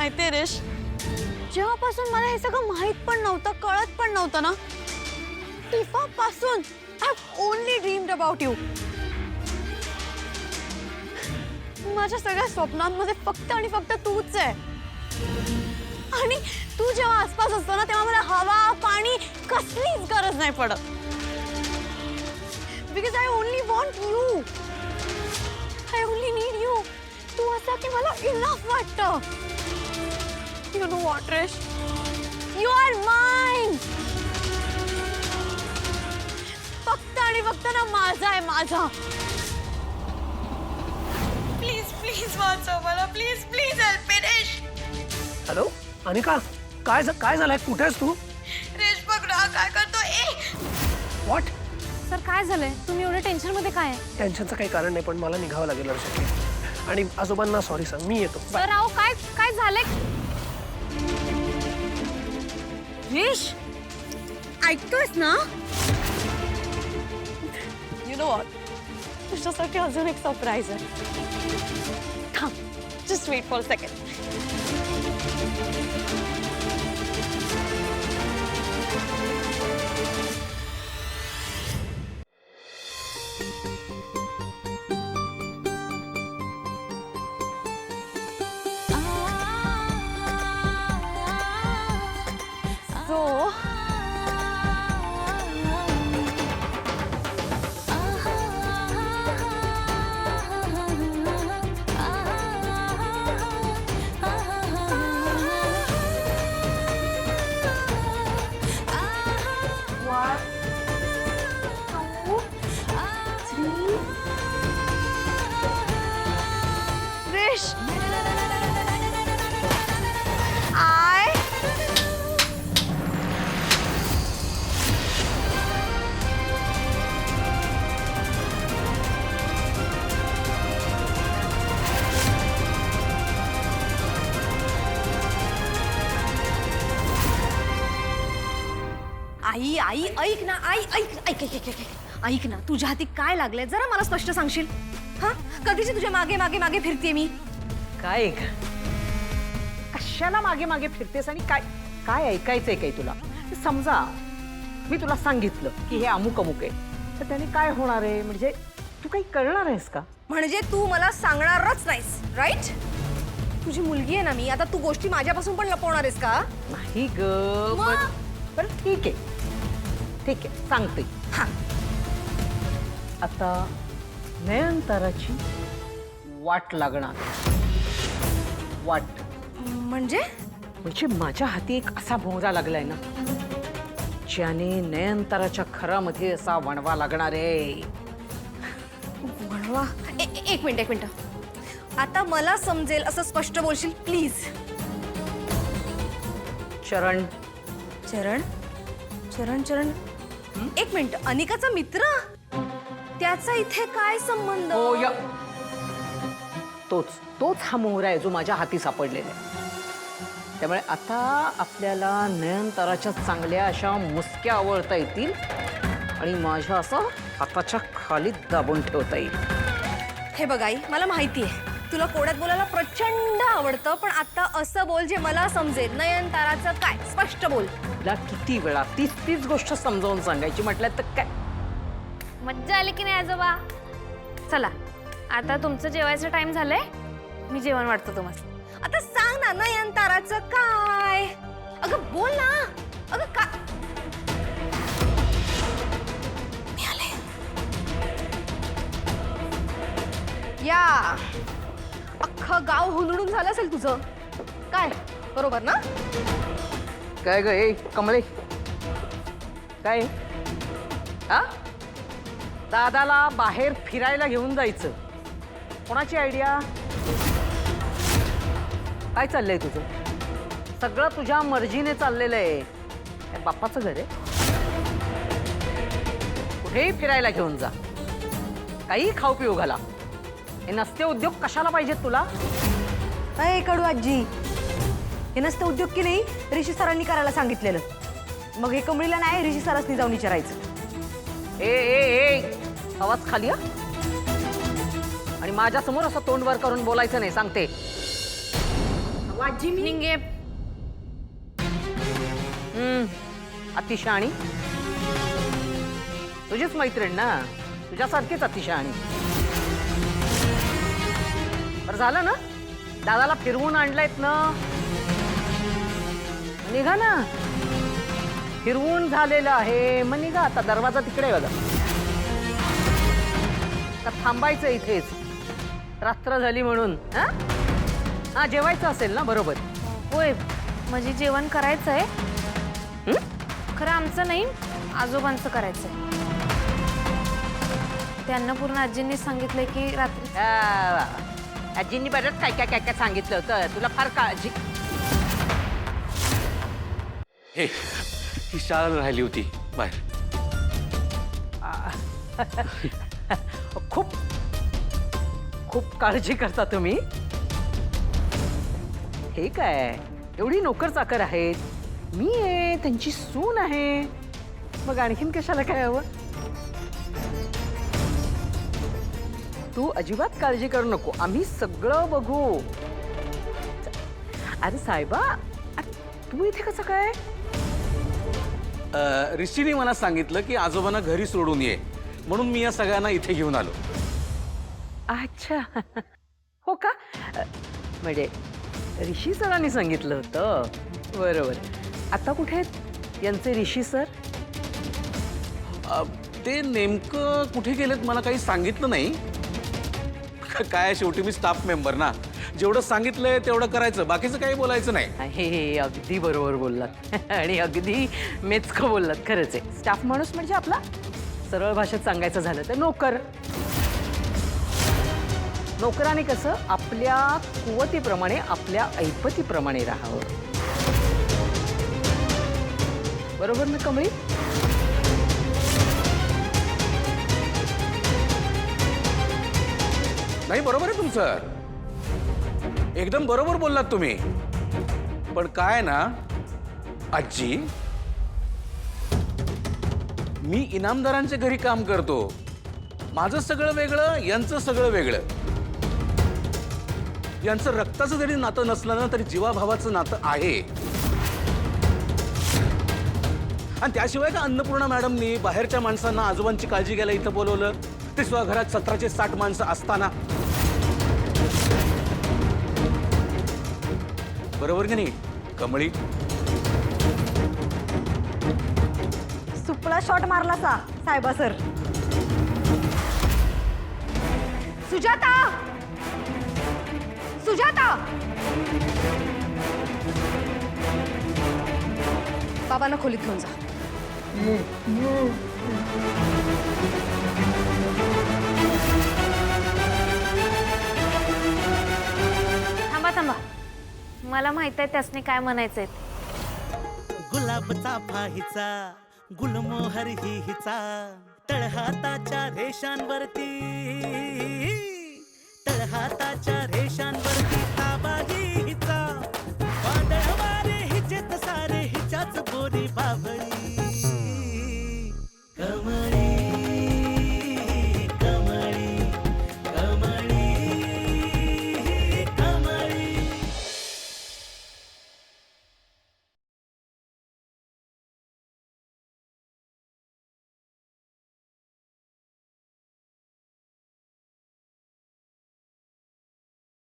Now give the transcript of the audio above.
माहितीये रेश, जेव्हापासून मला हे सगळं माहित पण नव्हतं, कळत पण नव्हतं ना, तेव्हापासून I have only dreamed about you. माझ्या सगळ्या स्वप्नांमध्ये फक्त आणि फक्त तूच आहे. आणि तू जेव्हा आसपास असतो ना, तेव्हा मला हवा पाणी कसलीच गरज नाही पडत. Because I only want you. I only need you. तू असा की मला इनफ वाटतं. You know what Resh, you are mine. फक्त आणि फक्त ना माझा आहे, माझा. प्लीज प्लीज वाचव मला. प्लीज प्लीज हेल्प मी रेश. हॅलो अनिका, काय झालंय? कुठे आहेस तू? रेश बघ ना काय करतोय. व्हॉट? सर काय झालंय? तुम्ही एवढ्या टेन्शन मध्ये काय आहे? टेन्शनचं काही कारण नाही, पण मला निघावं लागेल अर्जंटली. आणि आजोबांना सॉरी सांग, मी येतो. सर अहो काय झालंय? रेश ऐकतोयस ना? यू नो व्हॉट, तुझ्यासाठी अजून एक सरप्राईज आहे. थांब, just wait for a second. आई आई ऐक ना, आई ऐक ऐक ऐक ऐक ऐक ऐक ना, तुझ्या हाती काय लागलंय जरा मला स्पष्ट सांगशील? हा, कधीची तुझ्या मागे मागे मागे फिरते मी. काय कशाला मागे मागे फिरतेस आणि काय काय ऐकायचंय काय तुला? समजा मी तुला सांगितलं की हे अमुक अमुक आहे, तर त्याने काय होणार आहे? म्हणजे तू काही करणार आहेस का? म्हणजे तू मला सांगणारच नाहीस, राईट? तुझी मुलगी आहे ना मी, आता तू गोष्टी माझ्यापासून पण लपवणार आहेस का? नाही ग. बरं ठीक आहे, ठीक आहे, सांगते. हा, आता नयनताराची वाट लागणार. वाट म्हणजे म्हणजे माझ्या हाती एक असा भोंगा लागलाय ना, ज्याने नयनताराच्या खरामध्ये असा वणवा लागणार आहे. वणवा? एक मिनिट. आता मला समजेल असं स्पष्ट बोलशील प्लीज? चरण चरण चरण चरण एक मिनिट, अनिकाचा मित्र? त्याचा इथे काय संबंध? हो या, तोच हा मोहरा आहे जो माझ्या हाती सापडलेला आहे. त्यामुळे आता आपल्याला नयनताराच्या चांगल्या अशा मुसक्या आवळता येतील आणि माझ्या असं हाताच्या खाली दाबून ठेवता येईल. हे बघ आई, मला माहिती आहे तुला कोड्यात बोलायला प्रचंड आवडतं, पण आता असं बोल जे मला समजेल. नयनताराचं काय? स्पष्ट बोल. तुला किती वेळा तीच गोष्ट समजावून सांगायची म्हटलं तर काय? मज्जा आली की नाही आजोबा? चला आता तुमचं जेवायचं टाइम झालंय, मी जेवण वाढतो तुम्हाला. आता सांग ना, नयनताराचं काय? अगं बोल ना. अगं का मी आले. या अख्खं गाव हुंदडून झालं असेल तुझं. काय बरोबर ना? काय ग ए कमले, काय हा? दादाला बाहेर फिरायला घेऊन जायचं, कोणाची आयडिया? काय चाललंय तुझं? सगळं तुझ्या मर्जीने चाललेलं आहे. काय बाप्पाचं घर आहे? कुठेही फिरायला घेऊन जा, काही खाऊ पिऊ घाला. हे नसते उद्योग कशाला पाहिजेत तुला? अय कडू आजी, हे नसते उद्योग की नाही ऋषी सरांनी करायला सांगितलेलं. मग हे कमळीला नाही, ऋषी सरांनी जाऊन विचारायचं. ए ए ए आवाज खाली हा, आणि माझ्या समोर असं तोंड वर करून बोलायचं नाही, सांगते. निंगे अतिशहाणी तुझीच मैत्रीण ना, तुझ्यासारखीच अतिशहाणी. बरं झालं ना, दादाला फिरवून आणलंयत ना, निघा ना. फिरवून झालेलं आहे, मग निघा आता. दरवाजा तिकडे बघा. का थांबायचं इथेच? रात्र झाली म्हणून. हा जेवायचं असेल ना? बरोबर. होय, म्हणजे जेवण करायचंय. खरं आमचं नाही, आजोबांचं करायचंय. ते अन्नपूर्णा आजींनी सांगितलंय की रात्री. आजींनी बरंच काय काय काय काय सांगितलं होतं. तुला फार काळजी. हे ही शाळा राहिली होती बाहेर. खूप खूप काळजी करता तुम्ही. हे काय, एवढी नोकर चाकर आहेत, मी आहे, त्यांची सून आहे, मग आणखीन कशाला काय हवं? तू अजिबात काळजी करू नको, आम्ही सगळं बघू. अरे साहेबा, तू इथे कसं काय? ऋषीने मला सांगितलं की आजोबांना घरी सोडून ये, म्हणून मी या सगळ्यांना इथे घेऊन आलो. अच्छा, हो का? म्हणजे ऋषी सरांनी सांगितलं होतं. बरोबर. आता कुठे आहेत यांचे ऋषी सर? ते नेमकं कुठे गेलेत मला काही सांगितलं नाही. काय, शेवटी मी स्टाफ मेंबर ना, जेवढं सांगितलंय तेवढं करायचं, बाकीचं काही बोलायचं नाही. हे अगदी बरोबर बोललात आणि अगदी मेचकं बोललात. खरंच आहे, स्टाफ माणूस म्हणजे आपला सरळ भाषेत सांगायचं झालं तर नोकर. नोकराने कसं आपल्या कुवतीप्रमाणे, आपल्या ऐपतीप्रमाणे राहावं. बरोबर ना कमळी? नाही, बरोबर आहे तुमचं, एकदम बरोबर बोललात तुम्ही. पण काय ना आजी, मी इनामदारांच्या घरी काम करतो. माझं सगळं वेगळं, यांचं सगळं वेगळं. यांचं रक्ताचं जरी नातं नसलं ना, तरी जीवाभावाचं नातं आहे. आणि त्याशिवाय का अन्नपूर्णा मॅडमनी बाहेरच्या माणसांना आजोबांची काळजी घ्यायला इथं बोलवलं, ते सुद्धा घरात 17 60 माणसं असताना. बरोबर की नाही कमळी? सुपळा शॉट मारला सा साहेबा सर. सुजाता, सुजाता, बाबांना खोलीत घेऊन जा. थांबा थांबा, मला माहित आहे त्यासने काय म्हणायचंय. गुलाबचा फाहीचा गुलमोहर ही हिचा, तळहाताच्या रेषांवरती, तळहाताच्या रेषांवरती